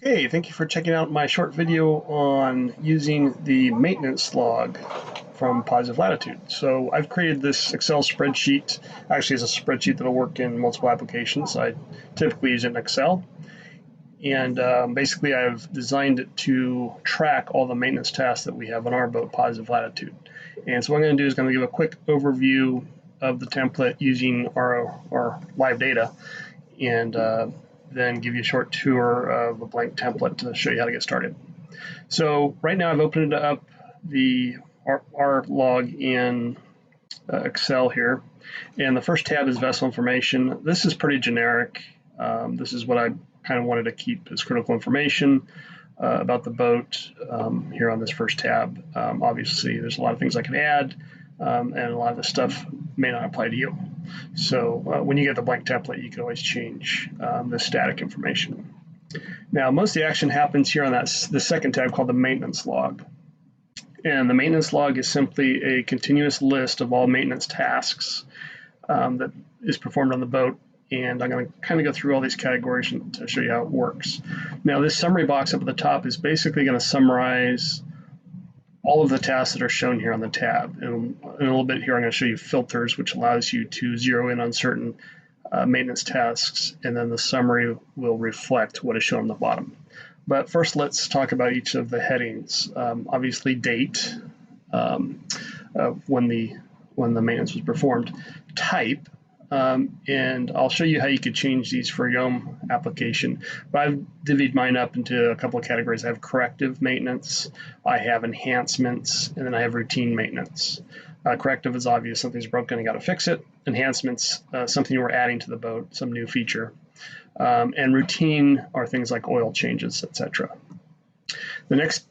Okay, thank you for checking out my short video on using the maintenance log from Positive Latitude. So I've created this Excel spreadsheet. Actually, it's a spreadsheet that'll work in multiple applications. I typically use it in Excel. And basically, I've designed it to track all the maintenance tasks that we have on our boat, Positive Latitude. And so what I'm going to do is going to give a quick overview of the template using our live data. And then give you a short tour of a blank template to show you how to get started. So right now I've opened up our log in Excel here, and the first tab is vessel information. This is pretty generic. This is what I kind of wanted to keep as critical information about the boat here on this first tab. Obviously, there's a lot of things I can add, and a lot of the stuff may not apply to you. So when you get the blank template, you can always change the static information. Now, most of the action happens here on the second tab called the maintenance log. And the maintenance log is simply a continuous list of all maintenance tasks that is performed on the boat. And I'm going to kind of go through all these categories to show you how it works. Now, this summary box up at the top is basically going to summarize all of the tasks that are shown here on the tab. And in a little bit here, I'm going to show you filters, which allows you to zero in on certain maintenance tasks, and then the summary will reflect what is shown on the bottom. But first, let's talk about each of the headings. Obviously, date when the maintenance was performed, type, and I'll show you how you could change these for your own application. But I've divvied mine up into a couple of categories. I have corrective maintenance, I have enhancements, and then I have routine maintenance. Corrective is obvious, something's broken, you got to fix it. Enhancements, something we're adding to the boat, some new feature. And routine are things like oil changes, etc. The next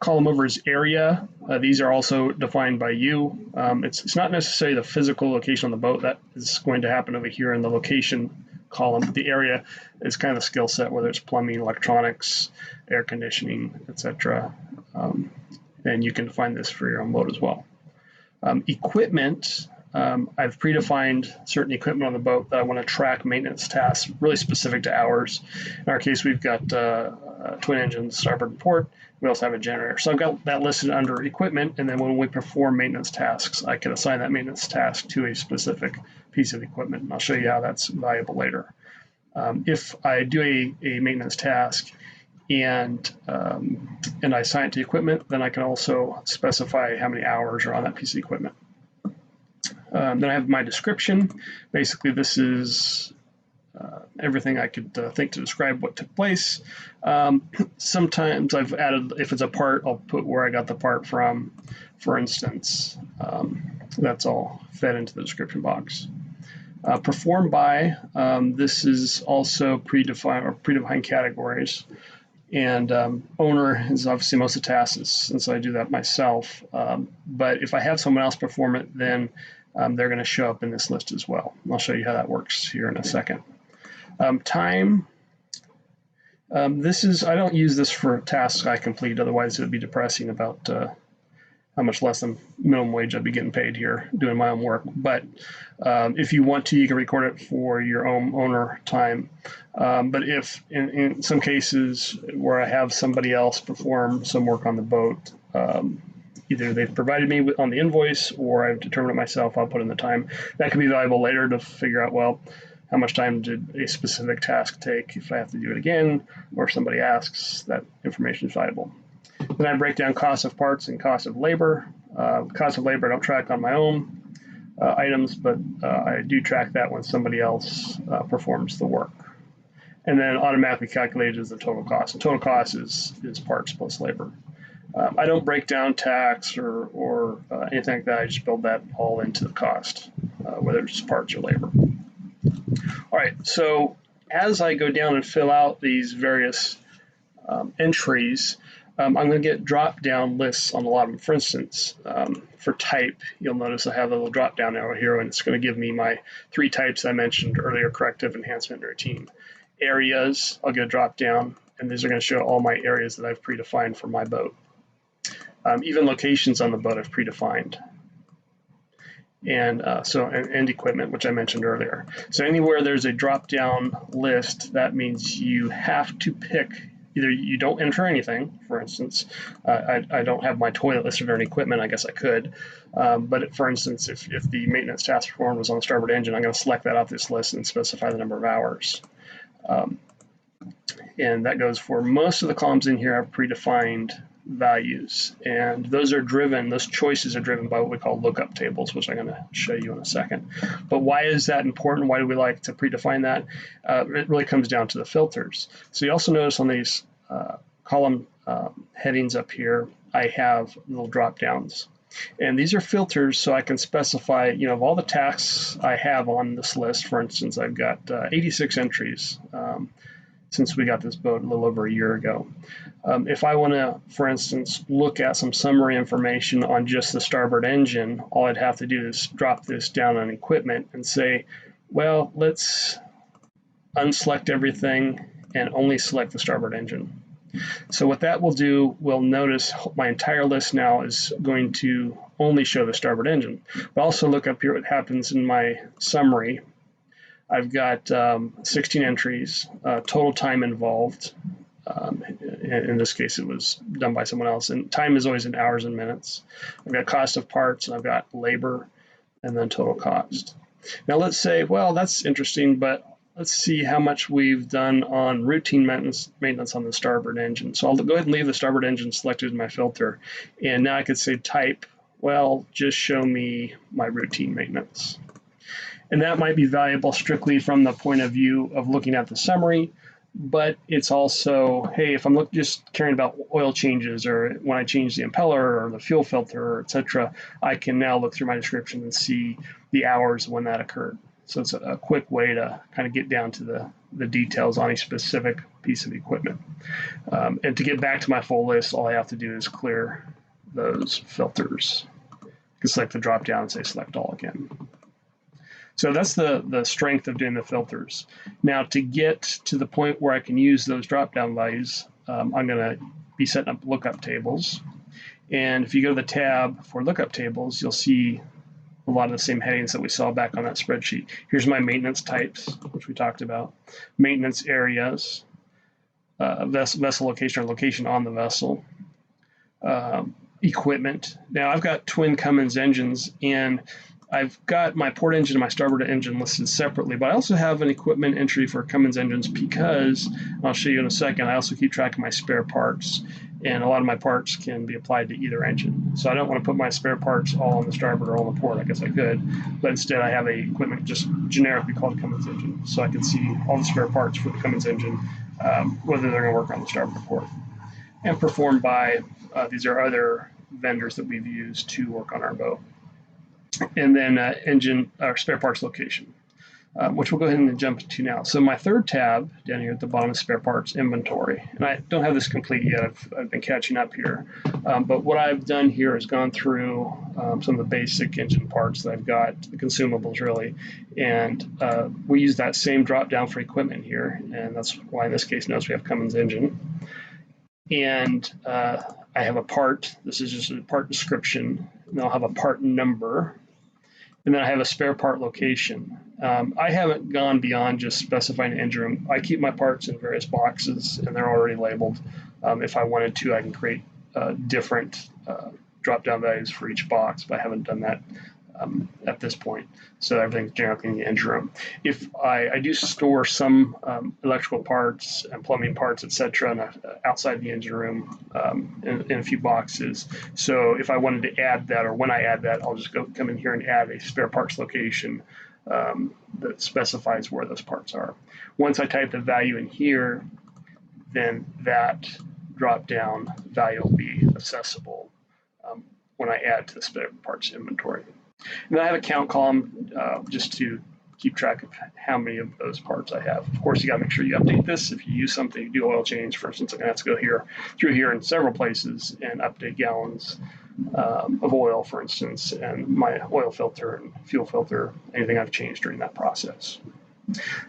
column over is area. These are also defined by you. It's not necessarily the physical location on the boat. That is going to happen over here in the location column. The area is kind of the skill set, whether it's plumbing, electronics, air conditioning, etc. And you can define this for your own boat as well. Equipment, I've predefined certain equipment on the boat that I want to track maintenance tasks, really specific to ours. In our case, we've got twin engines, starboard and port. We also have a generator. So I've got that listed under equipment, and then when we perform maintenance tasks, I can assign that maintenance task to a specific piece of equipment, and I'll show you how that's valuable later. If I do a maintenance task and I assign it to equipment, then I can also specify how many hours are on that piece of equipment. Then I have my description. Basically, this is everything I could think to describe what took place. Sometimes I've added, if it's a part, I'll put where I got the part from, for instance. That's all fed into the description box. Performed by, this is also predefined categories. And owner is obviously most of the tasks, since I do that myself. But if I have someone else perform it, then they're going to show up in this list as well. I'll show you how that works here in a second. Time. This is, I don't use this for tasks I complete, otherwise it would be depressing about how much less than minimum wage I'd be getting paid here doing my own work. But if you want to, you can record it for your own owner time. But if in some cases where I have somebody else perform some work on the boat, either they've provided me on the invoice or I've determined it myself, I'll put in the time. That could be valuable later to figure out, well, how much time did a specific task take if I have to do it again, or if somebody asks, that information is valuable. Then I break down cost of parts and cost of labor. Cost of labor I don't track on my own items, but I do track that when somebody else performs the work. And then automatically calculated is the total cost. The total cost is parts plus labor. I don't break down tax or anything like that. I just build that all into the cost, whether it's parts or labor. All right, so as I go down and fill out these various entries, I'm going to get drop-down lists on a lot of them. For instance, for type, you'll notice I have a little drop-down arrow here, and it's going to give me my 3 types I mentioned earlier: corrective, enhancement, and routine. Areas, I'll get a drop-down, and these are going to show all my areas that I've predefined for my boat. Even locations on the boat I've predefined. And and equipment, which I mentioned earlier. So anywhere there's a drop-down list, that means you have to pick either you don't enter anything, for instance, I don't have my toilet listed or any equipment, I guess I could, but for instance, if the maintenance task performed was on the starboard engine, I'm going to select that off this list and specify the number of hours. And that goes for most of the columns in here have predefined values, and those choices are driven by what we call lookup tables, which I'm going to show you in a second. But why is that important? Why do we like to predefine that? It really comes down to the filters. So you also notice on these column headings up here, I have little drop downs. And these are filters so I can specify, of all the tasks I have on this list, for instance, I've got 86 entries since we got this boat a little over a year ago. If I want to, for instance, look at some summary information on just the starboard engine, all I'd have to do is drop this down on equipment and say, well, let's unselect everything and only select the starboard engine. So what that will do, we'll notice my entire list now is going to only show the starboard engine. But also look up here what happens in my summary. I've got 16 entries, total time involved. In this case, it was done by someone else. And time is always in hours and minutes. I've got cost of parts, and I've got labor, and then total cost. Now let's say, well, that's interesting, but let's see how much we've done on routine maintenance on the starboard engine. So I'll go ahead and leave the starboard engine selected in my filter. And now I could say type, well, just show me my routine maintenance. And that might be valuable strictly from the point of view of looking at the summary, but it's also, hey, if I'm just caring about oil changes or when I change the impeller or the fuel filter, etc., I can now look through my description and see the hours when that occurred. So it's a quick way to kind of get down to the details on a specific piece of equipment. And to get back to my full list, all I have to do is clear those filters. I can select the drop down and say select all again. So that's the strength of doing the filters. Now to get to the point where I can use those drop-down values, I'm going to be setting up lookup tables. And if you go to the tab for lookup tables, you'll see a lot of the same headings that we saw back on that spreadsheet. Here's my maintenance types, which we talked about, maintenance areas, vessel location or location on the vessel, equipment. Now I've got twin Cummins engines, and I've got my port engine and my starboard engine listed separately, but I also have an equipment entry for Cummins engines because, I'll show you in a second, I also keep track of my spare parts, and a lot of my parts can be applied to either engine. So I don't want to put my spare parts all on the starboard or on the port. I guess I could, but instead I have a equipment just generically called Cummins engine, so I can see all the spare parts for the Cummins engine, whether they're going to work on the starboard or port, and performed by, these are other vendors that we've used to work on our boat. And then engine or spare parts location, which we'll go ahead and jump to now. So my third tab down here at the bottom is spare parts inventory. And I don't have this complete yet. I've been catching up here. But what I've done here is gone through some of the basic engine parts that I've got, the consumables really. And we use that same drop down for equipment here. And that's why in this case, notice we have Cummins engine. And I have a part. This is just a part description. And I'll have a part number. And then I have a spare part location. I haven't gone beyond just specifying an engine room. I keep my parts in various boxes, and they're already labeled. If I wanted to, I can create different drop-down values for each box, but I haven't done that at this point. So everything's generally in the engine room. If I do store some electrical parts and plumbing parts, etc., outside the engine room in a few boxes. So if I wanted to add that, or when I add that, I'll just come in here and add a spare parts location that specifies where those parts are. Once I type the value in here, then that drop-down value will be accessible when I add to the spare parts inventory. And then I have a count column just to keep track of how many of those parts I have. Of course, you got to make sure you update this. If you use something, you do oil change, for instance, I'm going to have to go through here in several places and update gallons of oil, for instance, and my oil filter and fuel filter, anything I've changed during that process.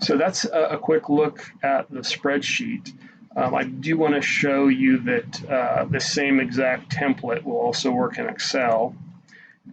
So that's a quick look at the spreadsheet. I do want to show you that the same exact template will also work in Excel.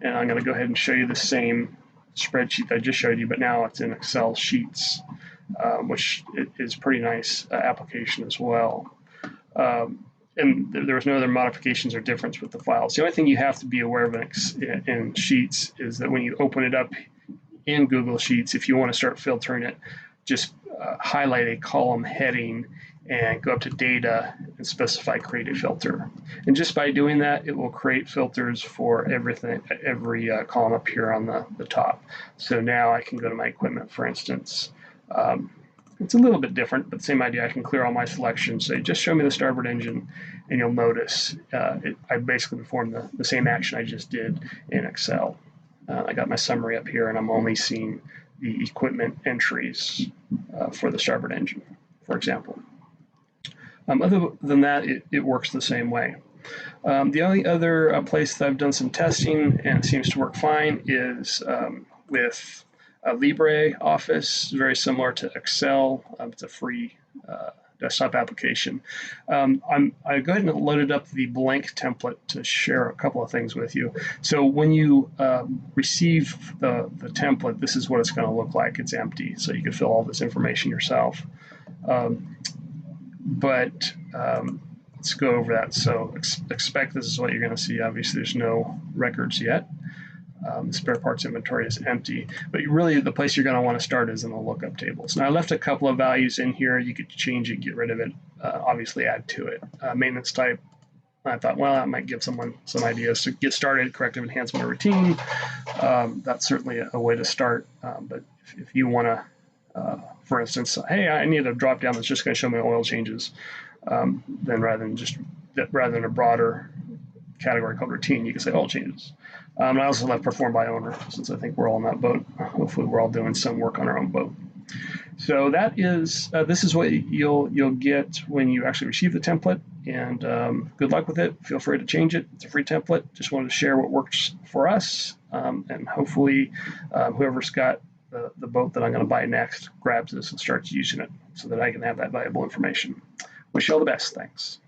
And I'm going to go ahead and show you the same spreadsheet that I just showed you, but now it's in Excel sheets, which is pretty nice application as well. And there was no other modifications or difference with the files. The only thing you have to be aware of in Sheets is that when you open it up in Google Sheets, if you want to start filtering it, just highlight a column heading and go up to Data and specify Create a Filter. And just by doing that, it will create filters for everything, every column up here on the top. So now I can go to my equipment, for instance. It's a little bit different, but same idea. I can clear all my selections. Say, just show me the starboard engine, and you'll notice I basically performed the same action I just did in Excel. I got my summary up here, and I'm only seeing the equipment entries for the starboard engine, for example. Other than that, it works the same way. The only other place that I've done some testing and it seems to work fine is with LibreOffice, very similar to Excel. It's a free desktop application. I go ahead and loaded up the blank template to share a couple of things with you. So when you receive the template, this is what it's going to look like. It's empty, so you can fill all this information yourself. Let's go over that. So expect this is what you're going to see. Obviously, there's no records yet. The spare parts inventory is empty, but really the place you're going to want to start is in the lookup tables. Now I left a couple of values in here. You could change it, get rid of it, obviously add to it. Maintenance type, I thought, well, that might give someone some ideas to get started. Corrective enhancement or routine, that's certainly a way to start. But if you want to, for instance, hey, I need a drop down that's just going to show me oil changes, then rather than a broader category called routine, you can say oil changes. I also left performed by owner, since I think we're all in that boat. Hopefully we're all doing some work on our own boat. So that is, this is what you'll get when you actually receive the template, and good luck with it. Feel free to change it. It's a free template. Just wanted to share what works for us, and hopefully whoever's got the boat that I'm going to buy next grabs this and starts using it so that I can have that valuable information. Wish you all the best. Thanks.